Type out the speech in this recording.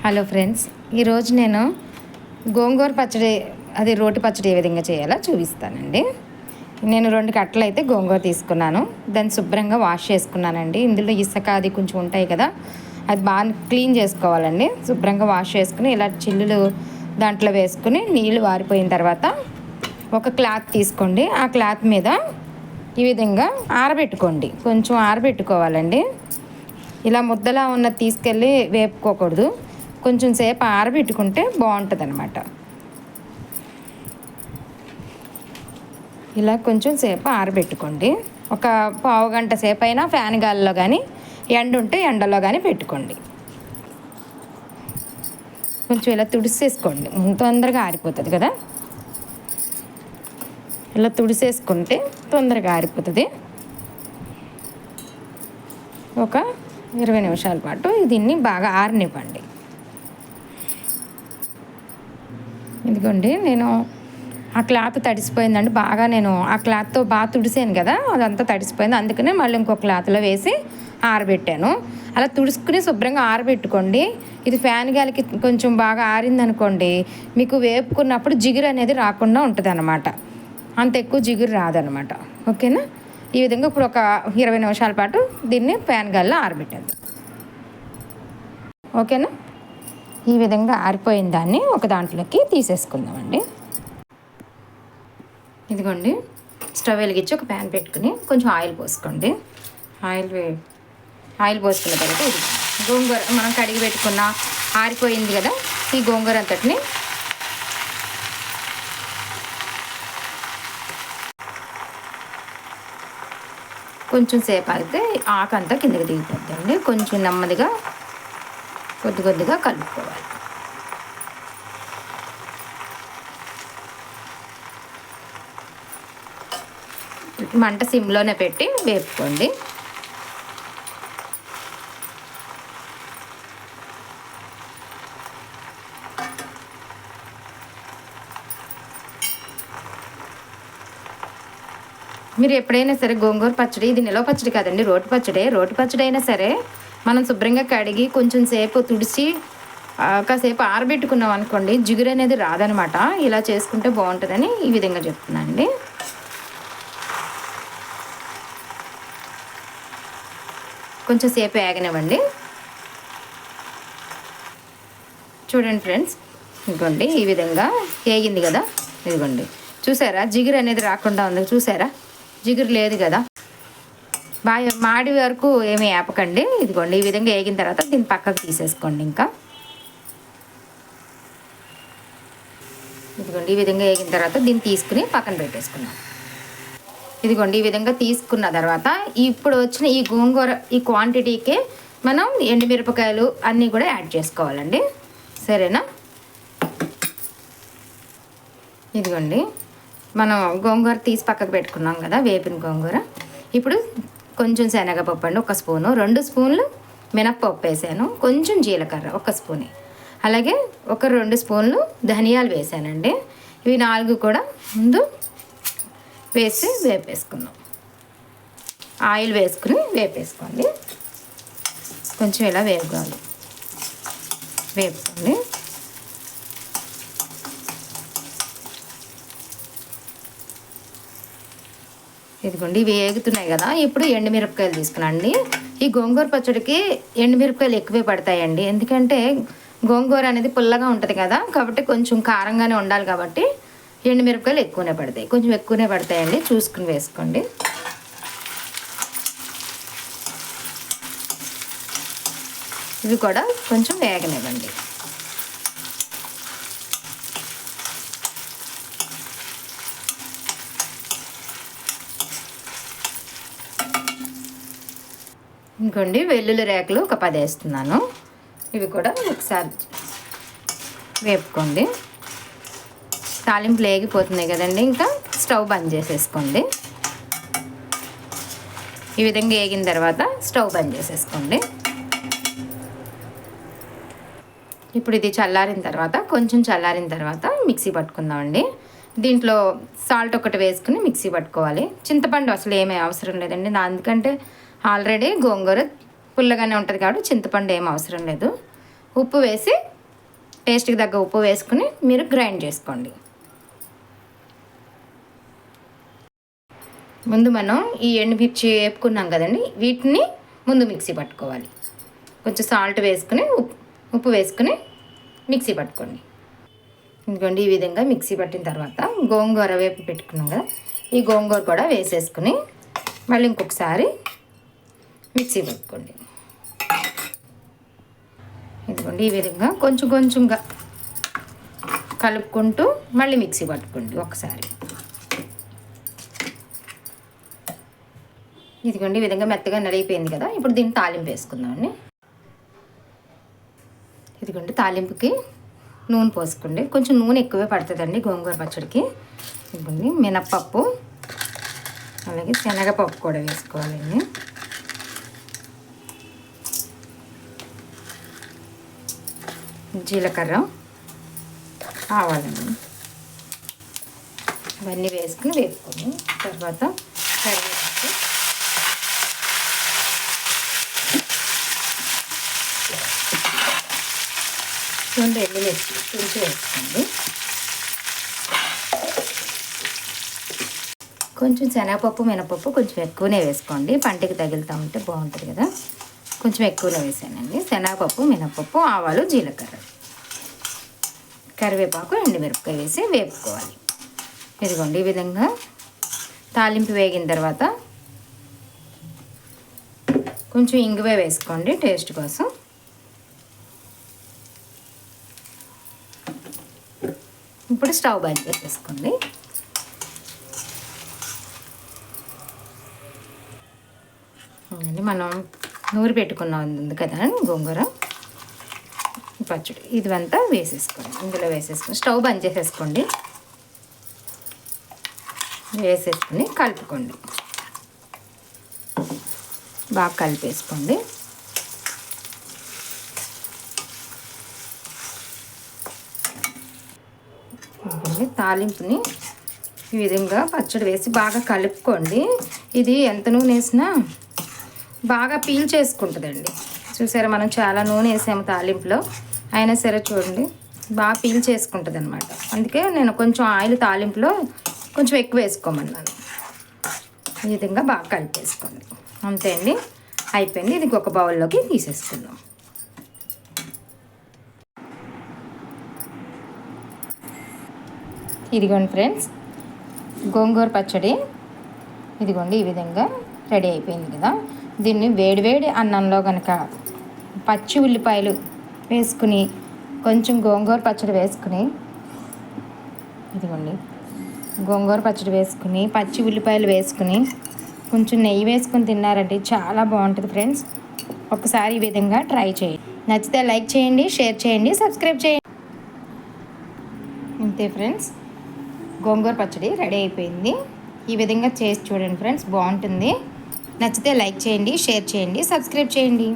Hello friends, ఈరోజు నేను గోంగూర పచ్చడి రోటి పచ్చడి ఏ విధంగా చేయాలో చూపిస్తానండి. నేను 2 కట్టలు అయితే గోంగూర తీసుకున్నాను. దాన్ని శుభ్రంగా వాష్ చేసుకున్నానండి. ఇందులో ఇసుక అది కొంచెం ఉంటాయి కదా, అది బాగా క్లీన్ చేసుకోవాలండి. శుభ్రంగా వాష్ చేసుకుని ఇలా చిల్లులు దాంట్లో వేసుకుని నీళ్ళు వారిపోయిన తర్వాత ఒక క్లాత్ తీసుకోండి. ఆ క్లాత్ మీద ఈ విధంగా ఆరబెట్టుకోండి. కొంచెం ఆరబెట్టుకోవాలండి. ఇలా ముద్దలా ఉన్నది తీసుకెళ్ళి వేపుకోకూడదు. కొంచెం సేపు ఆరబెట్టుకుంటే బాగుంటుంది అన్నమాట. ఇలా కొంచెం సేపు ఆరబెట్టుకోండి. ఒక పావు గంట సేపు అయినా ఫ్యాన్ గాలిలో కానీ, ఎండ ఉంటే ఎండలో కానీ పెట్టుకోండి. కొంచెం ఇలా తుడిసేసుకోండి, తొందరగా ఆరిపోతుంది కదా. ఇలా తుడిసేసుకుంటే తొందరగా ఆరిపోతుంది. ఒక 20 నిమిషాల పాటు దీన్ని బాగా ఆరనివ్వండి. ఇదిగోండి, నేను ఆ క్లాత్ తడిసిపోయిందండి బాగా. నేను ఆ క్లాత్తో బాగా తుడిసాను కదా, అదంతా తడిసిపోయింది. అందుకనే మళ్ళీ ఇంకో క్లాత్లో వేసి ఆరబెట్టాను. అలా తుడుచుకుని శుభ్రంగా ఆరబెట్టుకోండి. ఇది ఫ్యాన్ గాలికి కొంచెం బాగా ఆరిందనుకోండి, మీకు వేపుకున్నప్పుడు జిగురు అనేది రాకుండా ఉంటుంది అన్నమాట. అంత ఎక్కువ జిగురు రాదనమాట. ఓకేనా? ఈ విధంగా ఇప్పుడు ఒక 20 నిమిషాల పాటు దీన్ని ఫ్యాన్ గాలిలో ఆరబెట్టండి. ఓకేనా? ఈ విధంగా ఆరిపోయిన దాన్ని ఒక దాంట్లోకి తీసేసుకుందామండి. ఇదిగోండి, స్టవ్ వెలిగించి ఒక ప్యాన్ పెట్టుకుని కొంచెం ఆయిల్ పోసుకోండి. ఆయిల్ పోసుకున్న తర్వాత ఇది గోంగూర మనం కడిగి పెట్టుకున్న ఆరిపోయింది కదా, ఈ గోంగూర అంతటిని కొంచెం సేపు ఆగితే ఆకంతా కిందకి దిగిపోద్దండి. కొంచెం నెమ్మదిగా కొద్దిగా కలుపుకోవాలి. మంట సిమ్లోనే పెట్టి వేపుకోండి. మీరు ఎప్పుడైనా సరే గోంగూర పచ్చడి, ఇది నిలవ పచ్చడి కాదండి, రోటి పచ్చడి అయినా సరే మనం శుభ్రంగా కడిగి కొంచెం సేపు తుడిచి కాసేపు ఆరబెట్టుకున్నాం అనుకోండి, జిగురు అనేది రాదనమాట. ఇలా చేసుకుంటే బాగుంటుందని ఈ విధంగా చెప్తున్నాను అండి. కొంచెం సేపు వేగనివ్వండి. చూడండి ఫ్రెండ్స్, ఇదిగోండి ఈ విధంగా వేగింది కదా. ఇదిగోండి, చూసారా జిగురు అనేది రాకుండా ఉంది. చూసారా, జిగురు లేదు కదా. బాగా మాడి వరకు ఏమీ ఆపకండి. ఇదిగోండి, ఈ విధంగా వేగిన తర్వాత దీన్ని పక్కకు తీసేసుకోండి. ఇంకా ఇదిగోండి, ఈ విధంగా వేగిన తర్వాత దీన్ని తీసుకుని పక్కన పెట్టేసుకున్నాం. ఇదిగోండి, ఈ విధంగా తీసుకున్న తర్వాత ఇప్పుడు వచ్చిన ఈ గోంగూర ఈ క్వాంటిటీకే మనం ఎండుమిరపకాయలు అన్నీ కూడా యాడ్ చేసుకోవాలండి. సరేనా? ఇదిగోండి, మనం గోంగూర తీసి పక్కకు పెట్టుకున్నాం కదా, వేపిన గోంగూర. ఇప్పుడు కొంచెం శనగపప్పు అండి 1 స్పూను, 2 స్పూన్లు మినప్పప్పు వేసాను, కొంచెం జీలకర్ర 1 స్పూనే, అలాగే ఒక 2 స్పూన్లు ధనియాలు వేసానండి. ఇవి 4 కూడా ముందు వేసి వేపేసుకుందాం. ఆయిల్ వేసుకుని వేపేసుకోండి. కొంచెం ఇలా వేపుకోండి. ఇదిగోండి, ఇవి వేగుతున్నాయి కదా. ఇప్పుడు ఎండుమిరపకాయలు తీసుకున్నాండి. ఈ గోంగూర పచ్చడికి ఎండుమిరపకాయలు ఎక్కువే పడతాయండి, ఎందుకంటే గోంగూర అనేది పుల్లగా ఉంటుంది కదా, కాబట్టి కొంచెం కారంగానే ఉండాలి. కాబట్టి ఎండుమిరపకాయలు ఎక్కువనే పడతాయి, కొంచెం ఎక్కువనే పడతాయండి, చూసుకుని వేసుకోండి. ఇవి కూడా కొంచెం వేగనివ్వండి. ఇంకోండి, వెల్లుల్లి రేకులు ఒక 10 వేస్తున్నాను. ఇవి కూడా ఒకసారి వేపుకోండి. తాలింపులు వేగిపోతున్నాయి కదండి, ఇంకా స్టవ్ బంద్ చేసేసుకోండి. ఈ విధంగా వేగిన తర్వాత స్టవ్ బంద్ చేసేసుకోండి. ఇప్పుడు ఇది కొంచెం చల్లారిన తర్వాత మిక్సీ పట్టుకుందామండి. దీంట్లో సాల్ట్ ఒకటి వేసుకుని మిక్సీ పట్టుకోవాలి. చింతపండు అసలు ఏమీ అవసరం లేదండి, ఎందుకంటే ఆల్రెడీ గోంగూర పుల్లగానే ఉంటుంది కాబట్టి చింతపండు ఏం అవసరం లేదు. ఉప్పు వేసి టేస్ట్కి తగ్గ ఉప్పు వేసుకుని మీరు గ్రైండ్ చేసుకోండి. ముందు మనం ఈ ఎండుమిర్చి వేపుకున్నాం కదండి, వీటిని ముందు మిక్సీ పట్టుకోవాలి. కొంచెం సాల్ట్ వేసుకుని ఉప్పు వేసుకుని మిక్సీ పట్టుకోండి. ఎందుకంటే ఈ విధంగా మిక్సీ పట్టిన తర్వాత గోంగూర వేపు పెట్టుకున్నాం కదా, ఈ గోంగూర కూడా వేసేసుకుని మళ్ళీ ఇంకొకసారి మిక్సీ పట్టుకోండి. ఇదిగోండి ఈ విధంగా కొంచెం కొంచెంగా కలుపుకుంటూ మళ్ళీ మిక్సీ పట్టుకోండి ఒకసారి. ఇదిగోండి ఈ విధంగా మెత్తగా నలిగిపోయింది కదా, ఇప్పుడు దీన్ని తాలింపు వేసుకుందామండి. ఇదిగోండి తాలింపుకి నూనె పోసుకోండి. కొంచెం నూనె ఎక్కువే పడుతుందండి గోంగూర పచ్చడికి. ఇదిగోండి మినప్పప్పు అలాగే శనగపప్పు కూడా వేసుకోవాలండి. జీలకర్ర, ఆవాలండి, ఇవన్నీ వేసుకుని వేపుకొని తర్వాత కరివేపాకు, రెండు ఎండుమిర్చి తుంచి వేసుకోండి. కొంచెం శనగపప్పు మినపప్పు కొంచెం ఎక్కువనే వేసుకోండి, పంటకి తగులుతూ ఉంటే బాగుంటుంది కదా. కొంచెం ఎక్కువనే వేసానండి. శనగపప్పు మినపప్పు ఆవాలు జీలకర్ర కరివేపాకు ఎండుమిరపకాయ వేసి వేపుకోవాలి. ఇదిగోండి ఈ విధంగా తాలింపు వేగిన తర్వాత కొంచెం ఇంగువ వేసుకోండి టేస్ట్ కోసం. ఇప్పుడు స్టవ్ బంద్ చేసేసుకోండి. మనం నూరి పెట్టుకున్నాం ఉంది కదా గోంగూర పచ్చడి, ఇదంతా వేసేసుకోండి. ఇందులో వేసేసుకొని స్టవ్ బంద్ చేసేసుకోండి. వేసేసుకొని కలుపుకోండి, బాగా కలిపేసుకోండి. తాలింపుని ఈ విధంగా పచ్చడి వేసి బాగా కలుపుకోండి. ఇది ఎంత నూనె వేసినా బాగా పీల్ చేసుకుంటుందండి. చూసారా, మనం చాలా నూనె వేసాము తాలింపులో, అయినా సరే చూడండి బాగా పీల్ చేసుకుంటుంది అనమాట. అందుకే నేను కొంచెం ఆయిల్ తాలింపులో కొంచెం ఎక్కువ వేసుకోమన్నాను. ఈ విధంగా బాగా కలిపేసుకోండి. అంతే అండి, అయిపోయింది. ఇది ఒక బౌల్లోకి తీసేసుకుందాం. ఇదిగోండి ఫ్రెండ్స్, గోంగూర పచ్చడి ఇదిగోండి ఈ విధంగా రెడీ అయిపోయింది కదా. దీన్ని వేడివేడి అన్నంలో కనుక పచ్చి ఉల్లిపాయలు వేసుకుని కొంచెం గోంగూర పచ్చడి వేసుకుని, ఇదిగోండి గోంగూర పచ్చడి వేసుకుని పచ్చి ఉల్లిపాయలు వేసుకుని కొంచెం నెయ్యి వేసుకుని తిన్నారంటే చాలా బాగుంటుంది ఫ్రెండ్స్. ఒకసారి ఈ విధంగా ట్రై చేయండి. నచ్చితే లైక్ చేయండి, షేర్ చేయండి, సబ్స్క్రైబ్ చేయండి. అంతే ఫ్రెండ్స్, గోంగూర పచ్చడి రెడీ అయిపోయింది. ఈ విధంగా చేసి చూడండి ఫ్రెండ్స్, బాగుంటుంది. నచ్చితే లైక్ చేయండి, షేర్ చేయండి, సబ్స్క్రైబ్ చేయండి.